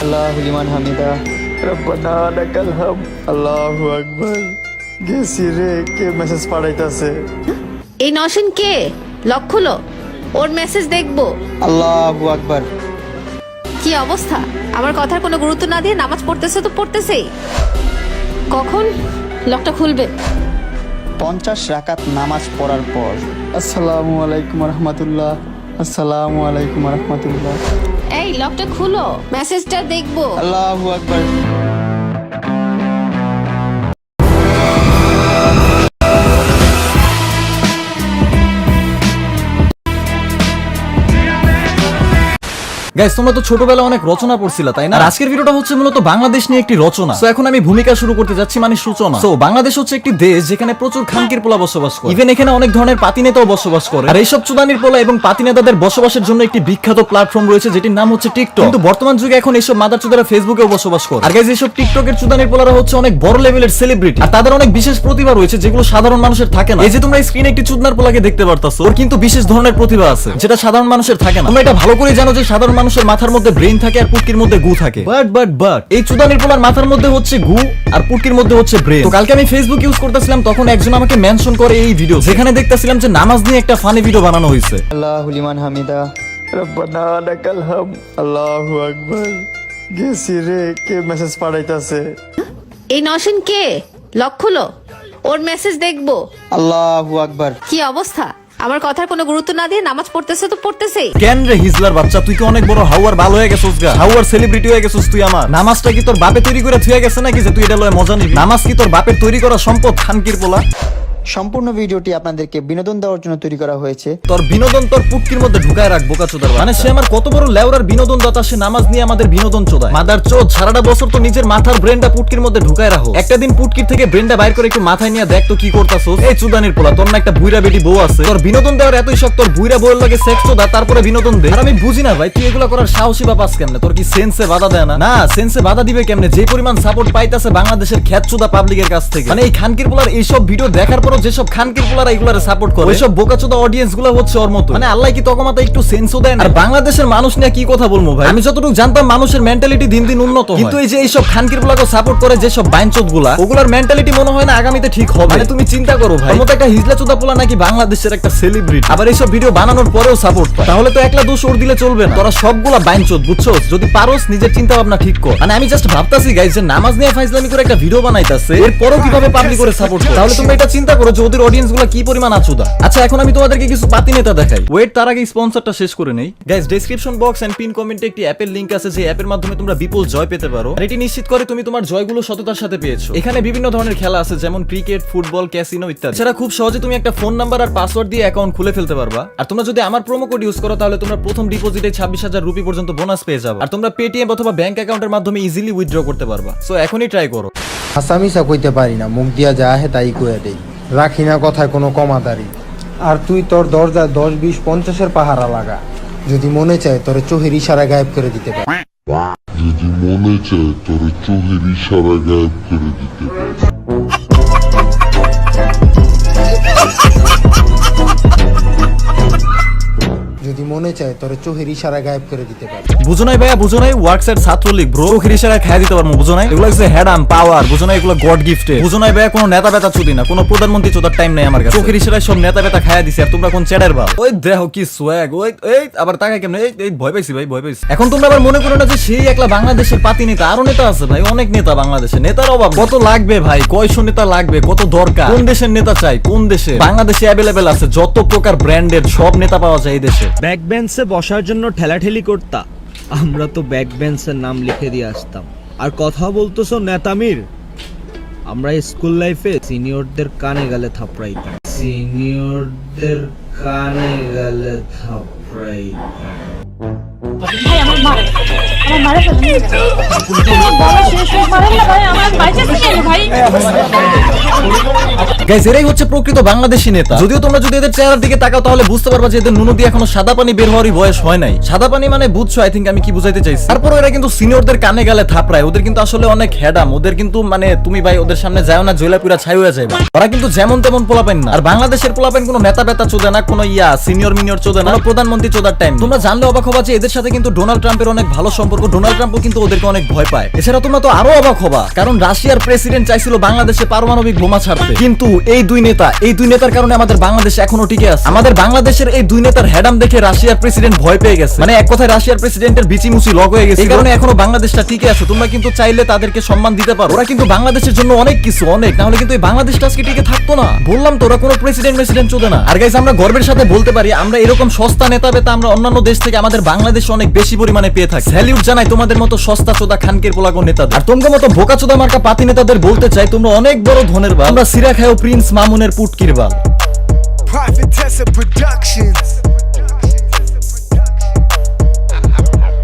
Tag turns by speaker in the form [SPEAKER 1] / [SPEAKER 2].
[SPEAKER 1] আল্লাহু লিমান হামিদা রব্বানা লাকাল হামদ আল্লাহু আকবার। গেছি রে, কে মেসেজ পাঠাইতাছে?
[SPEAKER 2] এই নওশিন কে? লক খুলো, ওর মেসেজ দেখবো।
[SPEAKER 1] আল্লাহু আকবার।
[SPEAKER 2] কি অবস্থা? আমার কথার কোনো গুরুত্ব না দিয়ে নামাজ পড়তেছে তো পড়তেছেই। কখন লকটা খুলবে?
[SPEAKER 1] 50 রাকাত নামাজ পড়ার পর। আসসালামু আলাইকুম রহমতুল্লাহ। আসসালামু আলাইকুম রহমতুল্লাহ।
[SPEAKER 2] এই লকটা খুলো, মেসেজটা দেখবো।
[SPEAKER 1] আল্লাহু আকবার।
[SPEAKER 3] গাইস, তোমরা তো ছোটবেলায় অনেক রচনা পড়ছিলা, তাই না? আর আজকের ভিডিওটা হচ্ছে মূলত বাংলাদেশ নিয়ে একটি রচনা। সো এখন আমি ভূমিকা শুরু করতে যাচ্ছি, মানে সূচনা। সো বাংলাদেশ হচ্ছে একটি দেশ যেখানে প্রচুর খানকির পোলা বসবাস করে। ইভেন এখানে অনেক ধরনের পাতি নেতাও বসবাস করে। আর এইসব চুদানির পোলা এবং পাতি নেতাদের বসবাসের জন্য একটি বিখ্যাত প্ল্যাটফর্ম রয়েছে যেটির নাম হচ্ছে টিকটক। কিন্তু বর্তমান যুগে এখন এইসব মাদার চুদারা ফেসবুকেও বসবাস করে। আর গাইস, এইসব টিকটকের চুদানির পোলারা হচ্ছে অনেক বড় লেভেলের সেলিব্রিটি। আর তাদের অনেক বিশেষ প্রতিভা রয়েছে যেগুলো সাধারণ মানুষের থাকে না। এই যে তোমরা স্ক্রিনে একটি চুদনার পোলাকে দেখতে পারতাছো, ওর কিন্তু বিশেষ ধরনের প্রতিভা আছে যেটা সাধারণ মানুষের থাকে না। তোমরা এটা ভালো করে জানো যে সাধারণ মানুষের মাথার মধ্যে ব্রেইন থাকে আর পুটকির মধ্যে গু থাকে। বাট এই চুদানির পোলার মাথার মধ্যে হচ্ছে গু আর পুটকির মধ্যে হচ্ছে ব্রেন। তো কালকে আমি ফেসবুক ইউজ করতেছিলাম, তখন একজন আমাকে মেনশন করে এই ভিডিও, যেখানে দেখতেছিলাম যে নামাজ নিয়ে একটা ফানি ভিডিও বানানো হয়েছে।
[SPEAKER 1] আল্লাহু লিমান হামিদা রব্বানা লাকাল হামদ আল্লাহু আকবার। গেছি রে, কে মেসেজ পাঠাইতাছে?
[SPEAKER 2] এই নওশিন কে? লক খুলো, ওর মেসেজ দেখবো।
[SPEAKER 1] আল্লাহু আকবার।
[SPEAKER 2] কি অবস্থা? আমার কথার কোনো গুরুত্ব না দিয়ে নামাজ পড়তেছে তো পড়তেছেই।
[SPEAKER 3] কেন রে হিজলার বাচ্চা, তুই কি অনেক বড় হাওয়ার ভালো হয়ে গেছিস গা? হাওয়ার সেলিব্রিটি হয়ে গেছিস তুই। আমার নামাজটা কি তোর বাপে তৈরি করে থুয়ে গেছে নাকি যে তুই এটা লয়ে মজা নিবি? নামাজ কি তোর বাপের তৈরি করা সম্পদ খানকির পোলা?
[SPEAKER 1] সম্পূর্ণ ভিডিওটি আপনাদেরকে বিনোদন দেওয়ার জন্য তৈরি করা হয়েছে।
[SPEAKER 3] তোর বিনোদন তোর পুটকির মধ্যে ঢুকায় রাখ, বোকাচোদার। মানে সে আমার কত বড় লেওরার বিনোদন দাতা, সে নামাজ নিয়ে আমাদের বিনোদন চোদায়। মাদার চোদ, সারাটা বছর তো নিজের মাথার ব্রেনটা পুটকির মধ্যে ঢুকায় রাখো। একটা দিন পুটকির থেকে ব্রেনটা বাইর করে একটু মাথায় নিয়ে দেখ তো কি করতাছস। এই চুদানির পোলা, তোর না একটা বুইরা বেটি বউ আছে? তোর বিনোদন দেওয়ার এতই শখ, তোর বুইরা বউয়ের লাগে সেক্স চোদা, তারপরে বিনোদন দে। আর আমি বুঝি না ভাই, তুই এগুলা করার সাহসী বা পাস কেমনে? তোর কি সেন্সে বাধা দেয় না? না, সেন্সে বাধা দিবে কেমনে? যে পরিমাণ সাপোর্ট পাইতাছে বাংলাদেশের খ্যাত চোদা পাবলিকের কাছ থেকে। মানে এই খানকির পোলার এইসব ভিডিও দেখার পরও যেসব খানকির পোলারা এগুলারে সাপোর্ট করে, ওইসব বোকাচোদা অডিয়েন্স গুলো হচ্ছে ওর মতো। মানে আল্লাহ কি তকমাতা একটু সেন্সও দেন? আর বাংলাদেশের মানুষ নিয়ে কি কথা বলবো ভাই? আমি যতটুকু জানতাম মানুষের মেন্টালিটি দিন দিন উন্নত হয়, কিন্তু এই যে এইসব খানকির পোলাকে সাপোর্ট করে যেসব বাইনচোদ গুলা, ওগুলার মেন্টালিটি মনে হয় না আগামীতে ঠিক হবে। মানে তুমি চিন্তা করো ভাই, মতো একটা হিজলা চোদা পোলা নাকি বাংলাদেশের একটা সেলিব্রিটি, আবার এইসব ভিডিও বানানোর পরেও সাপোর্ট পায়। তাহলে তো একলা দোষ ওর দিলে চলবে না। তোরা সবগুলা বাইনচোদ, বুঝছো? যদি পারোস নিজের চিন্তা ভাবনা ঠিক কর। মানে আমি জাস্ট ভাবতাছি গাইস, যে নামাজ নিয়ে ফাইজলামি করে একটা ভিডিও বানাইতাছে, এরপরও কিভাবে পাবলিক করে সাপোর্ট করে। তাহলে তোমরা এটা চিন্তা করো যে ওদের অডিয়েন্স গুলা কি পরিমাণ আচুদা। আচ্ছা, এখন আমি তোমাদেরকে কিছু পাতি নেতা দেখাই। ওয়েট, তার আগে স্পন্সরটা শেষ করে নেই। Guys, description box and pin কমেন্টে একটি অ্যাপের লিংক আছে, যে অ্যাপের মাধ্যমে তোমরা বিপুল জয় পেতে পারো। আর এটি নিশ্চিত করে তুমি তোমার জয়গুলো সততার সাথে পেয়েছো। এখানে বিভিন্ন ধরনের খেলা আছে, যেমন ক্রিকেট, ফুটবল, ক্যাসিনো ইত্যাদি। এছাড়া খুব সহজে তুমি একটা ফোন নাম্বার আর পাসওয়ার্ড দিয়ে অ্যাকাউন্ট খুলে ফেলতে পারবা। আর তোমরা যদি আমার প্রোমো কোড ইউজ করো, তাহলে তোমরা প্রথম ডিপোজিটে 26,000 রুপি পর্যন্ত বোনাস পেয়ে যাবে। আর তোমরা পেটিএম অথবা ব্যাংক অ্যাকাউন্টের মাধ্যমে ইজিলি উইথড্র করতে পারবা। সো এখনই ট্রাই করো।
[SPEAKER 4] আসামিসা কইতে পারি না, মুখ দিয়া যা হে তাই কইয়া দেই, রাখি না কথায় কোনো কমাদারি। আর তুই তোর দরজায় 10, 20, 50-এর পাহারা লাগা, যদি মনে চায় তোর চোখের ইশারা গায়েব করে দিতে পারে।
[SPEAKER 5] যদি মনে চায় তোর চোখের ইশারা গায়েব করে দিতে পারে।
[SPEAKER 4] যদি মনে চায় তোর চোখের ইশারা গায়েব করে দিতে পারে।
[SPEAKER 3] বুঝো নাই ভাইয়া, বুঝো নাই? ওয়ার্কসাইড ছাত্রলীগ ব্রো, চোখের ইশারায় খাইয়া দিতে পারবো। বুঝো নাই? এগুলো হচ্ছে হ্যাডাম পাওয়ার। বুঝো নাই? এগুলো গড গিফটে। বুঝো নাই ভাইয়া? কোনো নেতা বেতা চুদি না, কোনো প্রধানমন্ত্রী চোদার টাইম নাই আমার কাছে। চোখের ইশারায় সব নেতা বেতা খাইয়া দিছে, আর তোমরা কোন চেডার বা? ওই দেখো কি সোয়াগ। ওই এই আবার তাকায় কেমনে? এই ভয় পাইছি ভাই, ভয় পাইছি। এখন তোমরা আবার মনে করো না যে সেই একলা বাংলাদেশের পাতি নেতা, আরো নেতা আছে ভাই, অনেক নেতা বাংলাদেশে। নেতার অভাব কত লাগবে ভাই? কয়শো নেতা লাগবে, কত দরকার? কোন দেশের নেতা চাই? কোন দেশে? বাংলাদেশে অ্যাভেলেবেল আছে যত প্রকার ব্র্যান্ডের সব নেতা পাওয়া যায় এই দেশে।
[SPEAKER 6] ব্যাক বেঞ্চে বসার জন্য ঠেলাঠেলি করতা, আমরা তো ব্যাক বেঞ্চের নাম লিখে দিয়ে আসতাম। আর কথা বলতেছো নেতামির, আমরা স্কুল লাইফে সিনিয়রদের কানে গেলে থাপড়াইতাম, সিনিয়রদের কানে গেলে থাপড়াইতাম।
[SPEAKER 7] ভাই আমার মারে বলা শেষ হয়ে মারেন না ভাই, আমার বাইচে থেকে ভাই।
[SPEAKER 3] গাইস, এরাই হচ্ছে প্রকৃত বাংলাদেশী নেতা। যদিও তোমরা যদি এদের চেহারার দিকে তাকাও তাহলে বুঝতে পারবা যে এদের নুনু দিয়ে এখনো সাদা পানি বের হওয়ারই বয়স হয় নাই। সাদা পানি মানে বুঝছো আই থিংক আমি কি বুঝাইতে চাইছি। তারপর এরা কিন্তু সিনিয়রদের কানে গেলে থাপড়ায়। ওদের কিন্তু আসলে অনেক হ্যাডাম। ওদের কিন্তু মানে তুমি ভাই ওদের সামনে যাও না, জয়লাপুরা ছাই হয়ে যাবে। ওরা কিন্তু যেমন তেমন পোলাপেন না। আর বাংলাদেশের পোলাপেন কোনো নেতা বেতা চোদে না, কোনো সিনিয়র মিনিয়র চোদে না, প্রধানমন্ত্রী চোদার টাইম। তোমরা জানলে অবাক হবা যে এদের সাথে কিন্তু ডোনাল্ড ট্রাম্পের অনেক ভালো সম্পর্ক। ডোনাল্ড ট্রাম্পও কিন্তু ওদেরকে অনেক ভয় পায়। এছাড়া তোমরা তো আরো অবাক হবা, কারণ রাশিয়ার প্রেসিডেন্ট চাইছিল বাংলাদেশে পারমাণবিক বোমা ছাড়তে, কিন্তু এই দুই নেতার কারণে আমাদের বাংলাদেশ এখনো টিকে আছে। আমাদের বাংলাদেশের এই দুই নেতার হেডাম দেখে রাশিয়ার প্রেসিডেন্ট ভয় পেয়ে গেছে, মানে এক কথায় রাশিয়ার প্রেসিডেন্টের বিচিমুচি লগ হয়ে গেছে। এই কারণে এখনো বাংলাদেশটা টিকে আছে। তোমরা কিন্তু চাইলে তাদেরকে সম্মান দিতে পারো, ওরা কিন্তু বাংলাদেশের জন্য অনেক কিছু, অনেক, না হলে কিন্তু এই বাংলাদেশটা আজকে টিকে থাকতো না। বললাম তো ওরা কোনো প্রেসিডেন্ট চোদে না। আর গাইস, আমরা গর্বের সাথে বলতে পারি আমরা এরকম সস্তা নেতা বেতা আমরা অন্যান্য দেশ থেকে আমাদের বাংলাদেশে অনেক বেশি পরিমাণে পেয়ে থাকি। স্যালিউট জানাই তোমাদের মতো সস্তা চোদা খানকের পোলাগো নেতাদের। আর তোমাদের মতো বোকা চোদা মার্কা পাতি নেতাদের বলতে চাই তোমরা অনেক বড় ধনের বাল। আমরা সিরা খাও প্রিন্স মামুনের পুটকির বাল।
[SPEAKER 8] Prophetess of Productions.